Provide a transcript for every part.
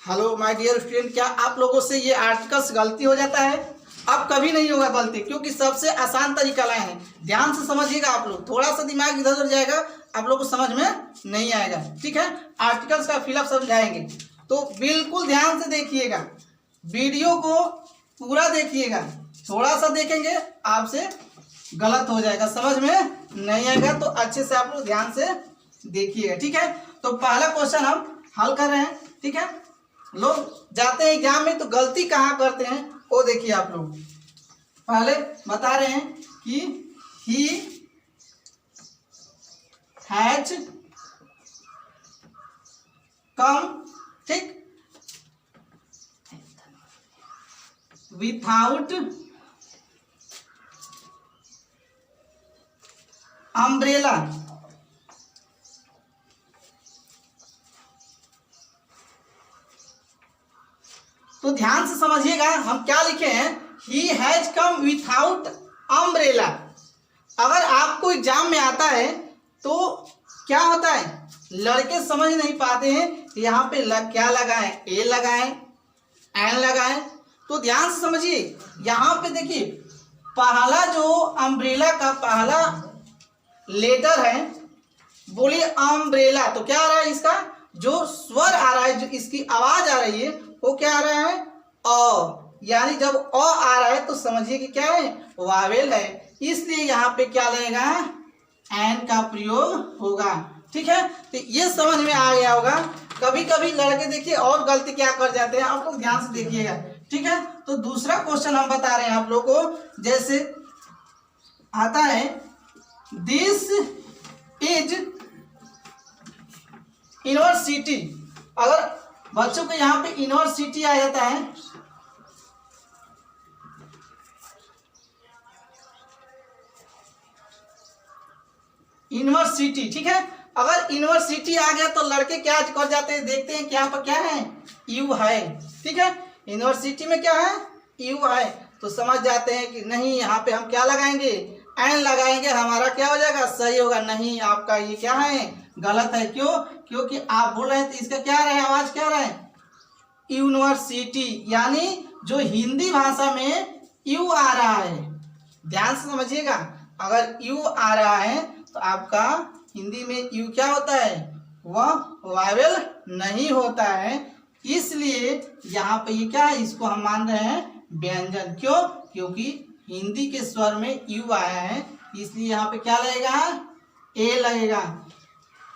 Hello my dear student, क्या आप लोगों से ये आर्टिकल्स गलती हो जाता है? अब कभी नहीं होगा गलती, क्योंकि सबसे आसान तरीका लाए हैं। ध्यान से समझिएगा आप लोग, थोड़ा सा दिमाग इधर उधर जाएगा, आप लोग को समझ में नहीं आएगा। ठीक है, आर्टिकल्स का फिलअप समझाएंगे तो बिल्कुल ध्यान से देखिएगा, वीडियो को पूरा देखिएगा। थोड़ा सा देखेंगे आपसे गलत हो जाएगा, समझ में नहीं आएगा, तो अच्छे से आप लोग ध्यान से देखिएगा। ठीक है, तो पहला क्वेश्चन हम हल कर रहे हैं। ठीक है, लोग जाते हैं एग्जाम में तो गलती कहाँ करते हैं वो देखिए। आप लोग पहले बता रहे हैं कि ही हैज कम, ठीक, विथआउट अम्ब्रेला। तो ध्यान से समझिएगा, हम क्या लिखे हैं, he has come without umbrella. अगर आपको एग्जाम में आता है तो क्या होता है, लड़के समझ नहीं पाते हैं यहाँ पे क्या लगाएं, ए लगाएं, एन लगाएं। तो ध्यान से समझिए, यहाँ पे देखिए पहला जो अम्ब्रेला का पहला लेटर है, बोलिए अम्ब्रेला, तो क्या आ रहा है, इसका जो स्वर आ रहा है, जो इसकी आवाज आ रही है वो क्या आ रहा है, अ। यानी जब अ आ रहा है तो समझिए कि क्या है, वावेल है, इसलिए यहाँ पे क्या लगेगा, एन का प्रयोग होगा। ठीक है, तो ये समझ में आ गया होगा। कभी कभी लड़के देखिए और गलती क्या कर जाते हैं, आप लोग ध्यान से देखिएगा। ठीक है, तो दूसरा क्वेश्चन हम बता रहे हैं आप लोग को, जैसे आता है दिस इज यूनिवर्सिटी। अगर बच्चों को यहाँ पे यूनिवर्सिटी आ जाता है, यूनिवर्सिटी, ठीक है, अगर यूनिवर्सिटी आ गया तो लड़के क्या कर जाते हैं, देखते हैं कि यहाँ पर क्या है, यू है। ठीक है, यूनिवर्सिटी में क्या है, यू है, तो समझ जाते हैं कि नहीं, यहाँ पे हम क्या लगाएंगे, एन लगाएंगे, हमारा क्या हो जाएगा, सही होगा। नहीं, आपका ये क्या है, गलत है। क्यों? क्योंकि आप बोल रहे हैं तो इसका क्या रहा है, आवाज क्या रहा है, यूनिवर्सिटी, यानी जो हिंदी भाषा में यू आ रहा है, ध्यान से समझिएगा, अगर यू आ रहा है तो आपका हिंदी में यू क्या होता है, वह वावेल नहीं होता है, इसलिए यहाँ पे ये क्या है, इसको हम मान रहे हैं व्यंजन। क्यों? क्योंकि हिंदी के स्वर में यू आया है, इसलिए यहाँ पे क्या लगेगा, ए लगेगा।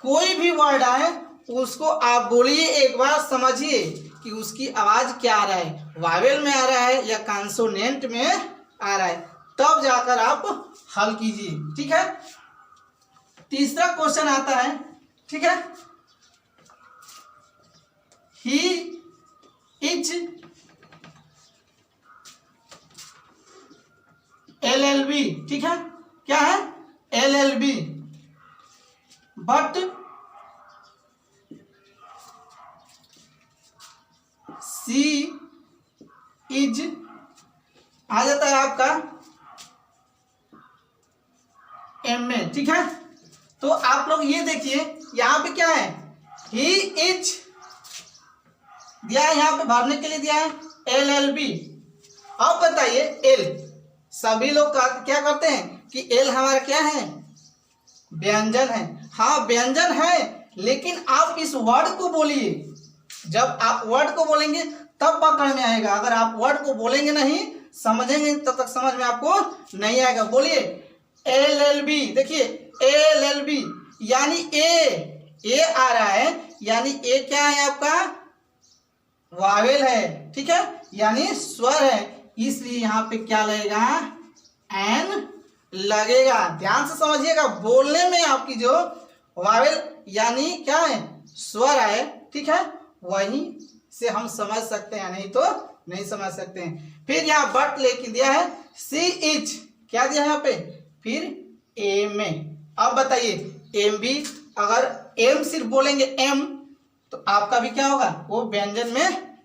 कोई भी वर्ड आए उसको आप बोलिए, एक बार समझिए कि उसकी आवाज क्या आ रहा है, वावेल में आ रहा है या कॉन्सोनेंट में आ रहा है, तब जाकर आप हल कीजिए। ठीक है, तीसरा क्वेश्चन आता है, ठीक है, ही इज LLB, ठीक है, क्या है, LLB, बट सी इज आ जाता है आपका MA। ठीक है, तो आप लोग ये देखिए, यहाँ पे क्या है, ही इज दिया है, यहाँ पे भरने के लिए दिया है LLB। अब बताइए एल, सभी लोग क्या करते हैं कि एल हमारा क्या है, व्यंजन है। हाँ व्यंजन है, लेकिन आप इस वर्ड को बोलिए, जब आप वर्ड को बोलेंगे तब पकड़ में आएगा। अगर आप वर्ड को बोलेंगे नहीं, समझेंगे तब तक समझ में आपको नहीं आएगा। बोलिए LLB, देखिए LLB, यानी ए आ रहा है, यानी ए क्या है आपका, वावेल है। ठीक है, यानी स्वर है, इसलिए यहाँ पे क्या लगेगा, एन लगेगा। ध्यान से समझिएगा, बोलने में आपकी जो वावेल यानी क्या है, स्वर है, ठीक है, वही से हम समझ सकते हैं, नहीं तो नहीं समझ सकते हैं। फिर यहाँ बट लेके दिया है, सी इज क्या दिया है यहाँ पे, फिर एम में। अब बताइए एम भी, अगर एम सिर्फ बोलेंगे एम तो आपका भी क्या होगा, वो व्यंजन में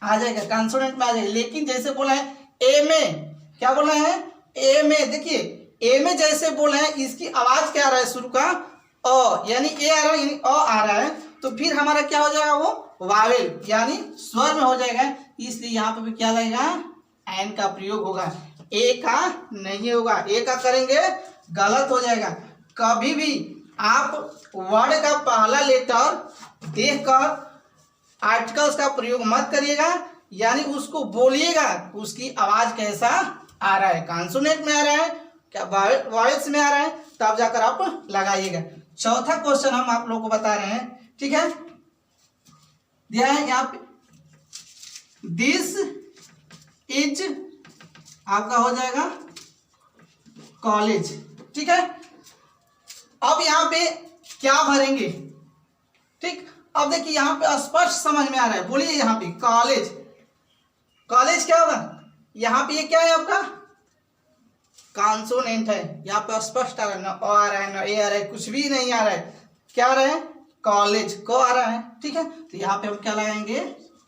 आ जाएगा, कॉन्सोनेंट में आ जाएगा। लेकिन जैसे बोला है ए में, क्या बोला है, ए में, देखिए ए में जैसे बोला है, इसकी आवाज क्या आ रहा है, शुरू का अ, यानी ए आ रहा है, यानी अ आ रहा है, तो फिर हमारा क्या हो जाएगा, वो वावेल यानी स्वर में हो जाएगा, इसलिए यहाँ पे भी क्या लगेगा, एन का प्रयोग होगा, ए का नहीं होगा। ए का करेंगे गलत हो जाएगा। कभी भी आप वर्ड का पहला लेटर देखकर आर्टिकल्स का प्रयोग मत करिएगा, यानी उसको बोलिएगा उसकी आवाज कैसा आ रहा है, कॉन्सोनेंट में आ रहा है क्या वॉइस में आ रहा है, तब जाकर आप लगाइएगा। चौथा क्वेश्चन हम आप लोगों को बता रहे हैं, ठीक है, दिया है यहाँ पे, दिस इज आपका हो जाएगा कॉलेज, ठीक है। अब यहाँ पे क्या भरेंगे, ठीक। अब देखिए यहाँ पे स्पष्ट समझ में आ रहा है, बोलिए यहाँ पे कॉलेज, कॉलेज क्या होगा, यहाँ पे ये क्या है आपका कॉन्सोनेंट है, यहाँ पे स्पष्ट आ रहा है, ना ओ आ रहा है ना ए आ रहा है, कुछ भी नहीं आ रहा है, क्या आ रहा है कॉलेज को आ रहा है, ठीक है। तो यहाँ पे हम क्या लगाएंगे,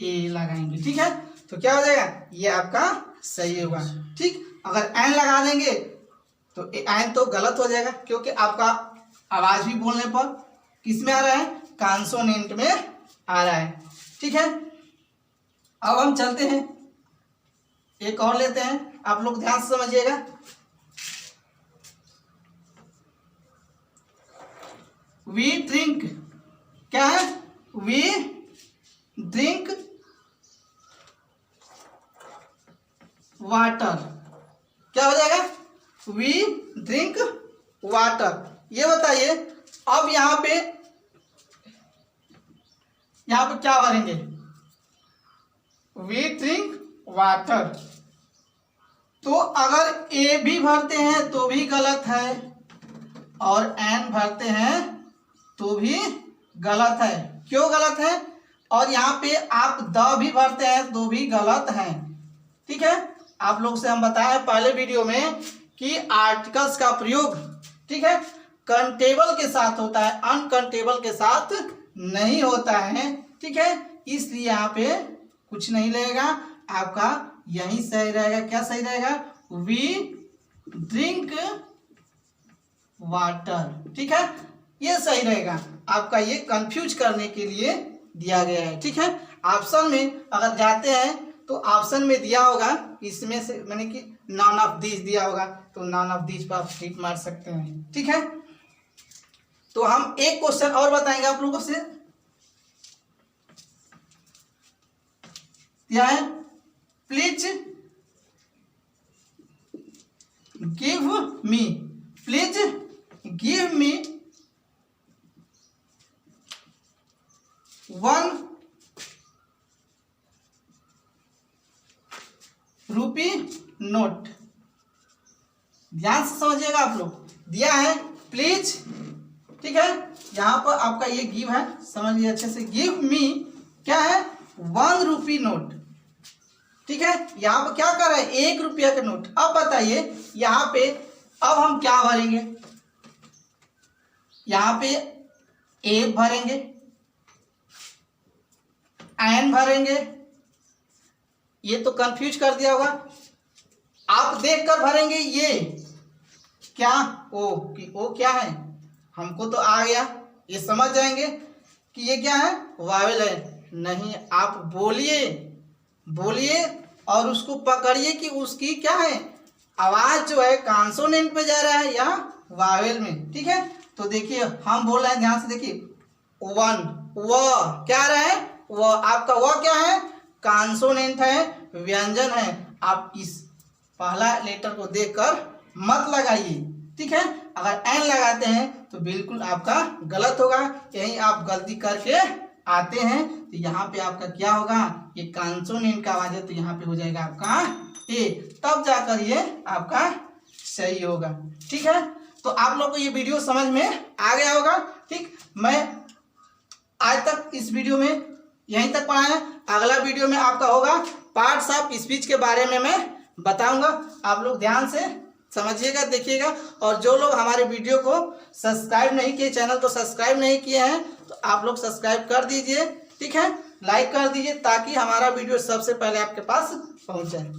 ए लगाएंगे, ठीक है। तो क्या हो जाएगा, ये आपका सही होगा, ठीक। अगर एन लगा देंगे तो एन तो गलत हो जाएगा, क्योंकि आपका आवाज भी बोलने पर किस में आ रहा है, कॉन्सोनेंट में आ रहा है, ठीक है। अब हम चलते हैं, एक और लेते हैं, आप लोग ध्यान से समझिएगा। वी ड्रिंक क्या है, वी ड्रिंक वाटर, क्या हो जाएगा, वी ड्रिंक वाटर। ये बताइए अब यहाँ पे क्या भरेंगे, वी ड्रिंक वाटर। तो अगर ए भी भरते हैं तो भी गलत है, और एन भरते हैं तो भी गलत है। क्यों गलत है, और यहाँ पे आप द भी भरते हैं तो भी गलत है, ठीक है। आप लोग से हम बताए पहले वीडियो में कि आर्टिकल्स का प्रयोग, ठीक है, कंटेबल के साथ होता है, अनकंटेबल के साथ नहीं होता है, ठीक है। इसलिए यहाँ पे कुछ नहीं लगेगा, आपका यही सही रहेगा। क्या सही रहेगा, वी ड्रिंक वाटर, ठीक है, ये सही रहेगा। आपका ये कंफ्यूज करने के लिए दिया गया है, ठीक है। ऑप्शन में अगर जाते हैं तो ऑप्शन में दिया होगा, इसमें से मैंने कि नॉन ऑफ दिस दिया होगा, तो नॉन ऑफ दिस पर आप टिक मार सकते हैं, ठीक है। तो हम एक क्वेश्चन और बताएंगे आप लोगों से, क्या है, please give me, please give me 1 rupee note. ध्यान से समझिएगा आप लोग, दिया है प्लीज, ठीक है। यहाँ पर आपका ये गिव है, समझ लीजिए अच्छे से, गिव मी क्या है, 1 रुपी नोट, ठीक है। यहाँ पर क्या कर रहा है, 1 रुपया का नोट। अब बताइए यहाँ पे अब हम क्या भरेंगे, यहाँ पे ए भरेंगे, एन भरेंगे, ये तो कंफ्यूज कर दिया होगा। आप देखकर भरेंगे ये क्या, ओ कि ओ क्या है, हमको तो आ गया, ये समझ जाएंगे कि ये क्या है, वावेल है। नहीं, आप बोलिए बोलिए और उसको पकड़िए कि उसकी क्या है, आवाज जो है कॉन्सोनेंट में जा रहा है या वावेल में, ठीक है। तो देखिए हम बोल रहे हैं, ध्यान से देखिए, वन, व क्या रहा है, वो आपका वो क्या है, कॉन्सोनेंट है, व्यंजन है। आप इस पहला लेटर को देखकर मत लगाइए, ठीक है। अगर एन लगाते हैं तो बिल्कुल आपका गलत होगा, यही आप गलती करके आते हैं। तो यहाँ पे आपका क्या होगा, ये कॉन्सोनेंट का आवाज है, तो यहाँ पे हो जाएगा आपका ए, तब जाकर ये आपका सही होगा, ठीक है। तो आप लोग को ये वीडियो समझ में आ गया होगा, ठीक। मैं आज तक इस वीडियो में यहीं तक पढ़ाया, अगला वीडियो में आपका होगा पार्ट्स ऑफ स्पीच के बारे में मैं बताऊंगा। आप लोग ध्यान से समझिएगा, देखिएगा। और जो लोग हमारे वीडियो को सब्सक्राइब नहीं किए, चैनल को सब्सक्राइब नहीं किए हैं, तो आप लोग सब्सक्राइब कर दीजिए, ठीक है, लाइक कर दीजिए, ताकि हमारा वीडियो सबसे पहले आपके पास पहुंच जाए।